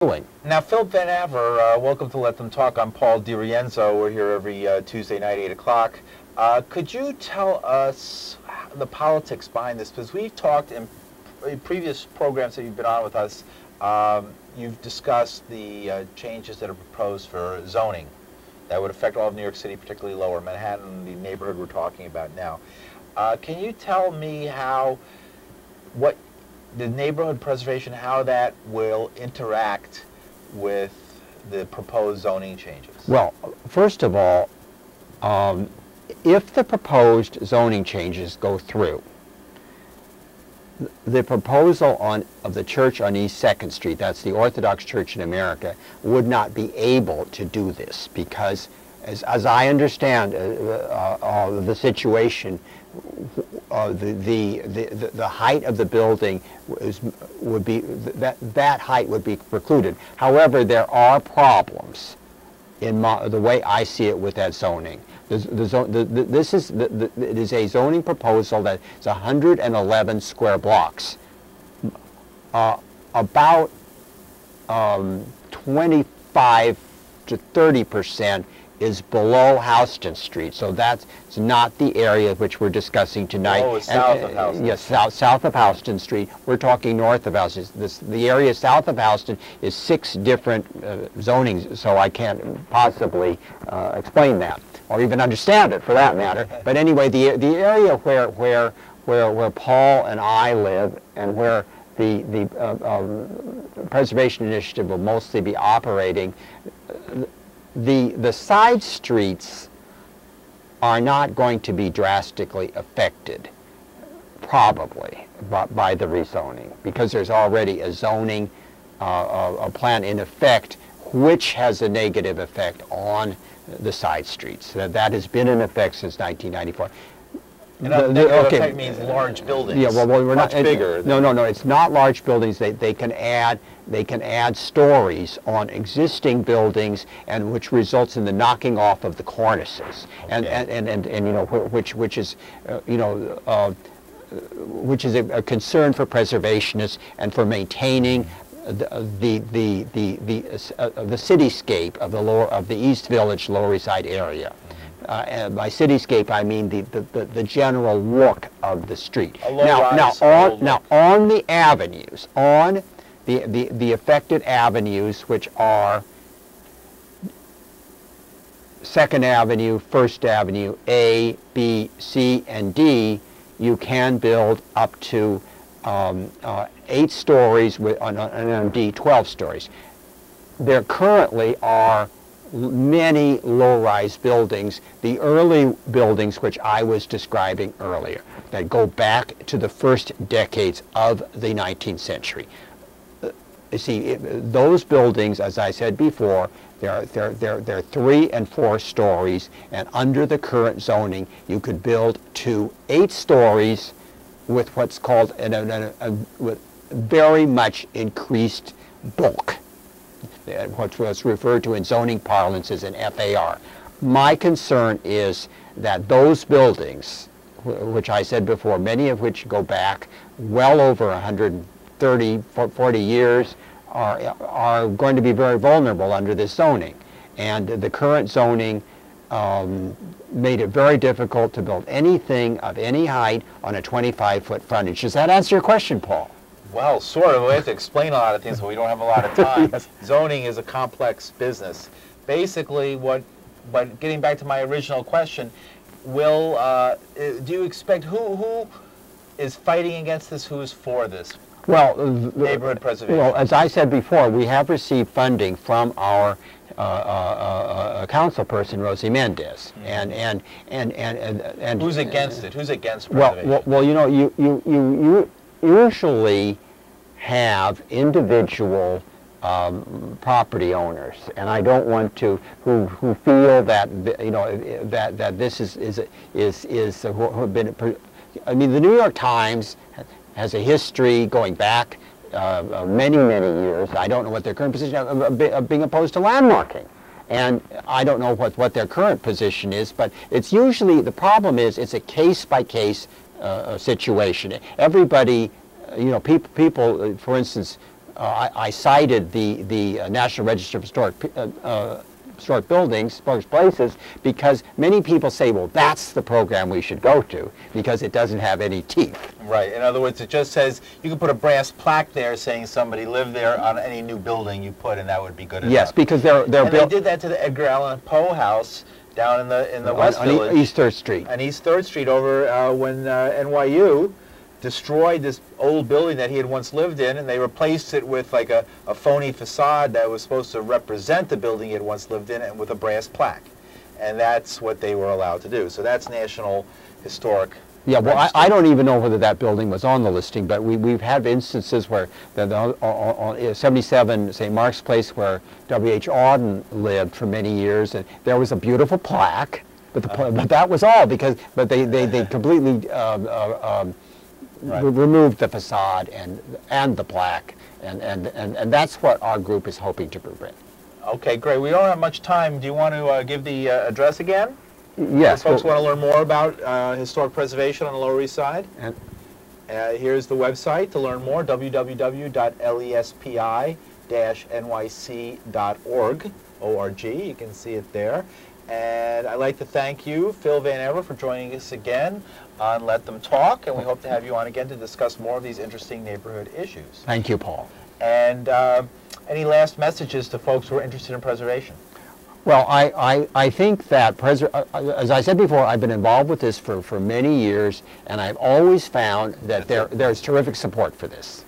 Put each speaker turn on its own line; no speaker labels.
doing.
Now, Philip Vanaver, welcome to Let Them Talk. I'm Paul DeRienzo. We're here every Tuesday night, 8 o'clock. Could you tell us the politics behind this? Because we've talked in previous programs that you've been on with us, you've discussed the changes that are proposed for zoning that would affect all of New York City, particularly Lower Manhattan, the neighborhood we're talking about now. Can you tell me what the neighborhood preservation, how that will interact with the proposed zoning changes?
Well, first of all, if the proposed zoning changes go through, the proposal of the church on East 2nd Street, that's the Orthodox Church in America, would not be able to do this because, as I understand the situation, the height of the building that height would be precluded. However, there are problems in the way I see it with that zoning. It is a zoning proposal that is 111 square blocks. About 25 to 30% is below Houston Street, so that's not the area which we're discussing tonight.
Oh, it's south of Houston.
Yes, south of Houston Street. We're talking north of Houston. The area south of Houston is 6 different zonings, so I can't possibly explain that, or even understand it for that matter. But anyway, the area where Paul and I live, and where the Preservation Initiative will mostly be operating, the side streets are not going to be drastically affected, probably, by the rezoning, because there's already a zoning a plan in effect which has a negative effect on the side streets. That has been in effect since 1994.
And negative effect means large buildings.
Yeah, well, we're
much
not
bigger.
No. It's not large buildings. They can add stories on existing buildings, and which results in the knocking off of the cornices, and you know, which is a concern for preservationists and for maintaining the cityscape of the East Village, Lower East Side area. And by cityscape, I mean the general look of the street. Now on the avenues, on the affected avenues, which are 2nd Avenue, 1st Avenue, A, B, C, and D, you can build up to 8 stories, and on D, 12 stories. There currently are many low-rise buildings, the early buildings which I was describing earlier, that go back to the first decades of the 19th century. You see, those buildings, as I said before, they're 3 and 4 stories, and under the current zoning, you could build to 8 stories with what's called with very much increased bulk, what was referred to in zoning parlance as an FAR. My concern is that those buildings, which I said before, many of which go back well over 130, 40 years, are going to be very vulnerable under this zoning. And the current zoning made it very difficult to build anything of any height on a 25-foot frontage. Does that answer your question, Paul?
Well, sort of. We have to explain a lot of things, but we don't have a lot of time.
Yes.
Zoning is a complex business. Basically, but getting back to my original question, do you expect, who is fighting against this? Who is for this?
Well,
neighborhood preservation.
Well, as I said before, we have received funding from our council person, Rosie Mendez, and
who's against it? Who's against preservation?
Well, you know, you usually have individual property owners, and I don't want to who feel that that this is been. I mean, the New York Times has a history going back many years. I don't know what their current position of being opposed to landmarking. And I don't know what their current position is, but it's usually, the problem is, it's a case-by-case situation. Everybody, you know, people, for instance, I cited the National Register of Historic Buildings, Historic Places, because many people say, well, that's the program we should go to, because it doesn't have any teeth.
Right. In other words, it just says you can put a brass plaque there saying somebody lived there on any new building you put, and that would be good enough.
Yes, because they're built.
They did that to the Edgar Allan Poe house down in the West Village.
On East 3rd Street.
On East 3rd Street over when NYU destroyed this old building that he had once lived in, and they replaced it with like a phony facade that was supposed to represent the building he had once lived in, and with a brass plaque. And that's what they were allowed to do. So that's National Historic
Yeah, well,
Register.
I don't even know whether that building was on the listing, but we've had instances where on 77 St. Mark's Place, where W.H. Auden lived for many years, and there was a beautiful plaque, but that was all, because they completely removed the facade and the plaque, and that's what our group is hoping to prevent.
Okay, great. We don't have much time. Do you want to give the address again?
Yes.
If folks want to learn more about historic preservation on the Lower East Side, here's the website to learn more, www.lespi-nyc.org. You can see it there. And I'd like to thank you, Phil Vanaver, for joining us again on Let Them Talk, and we hope to have you on again to discuss more of these interesting neighborhood issues.
Thank you, Paul.
And any last messages to folks who are interested in preservation?
Well, I think that, as I said before, I've been involved with this for many years, and I've always found that there's terrific support for this.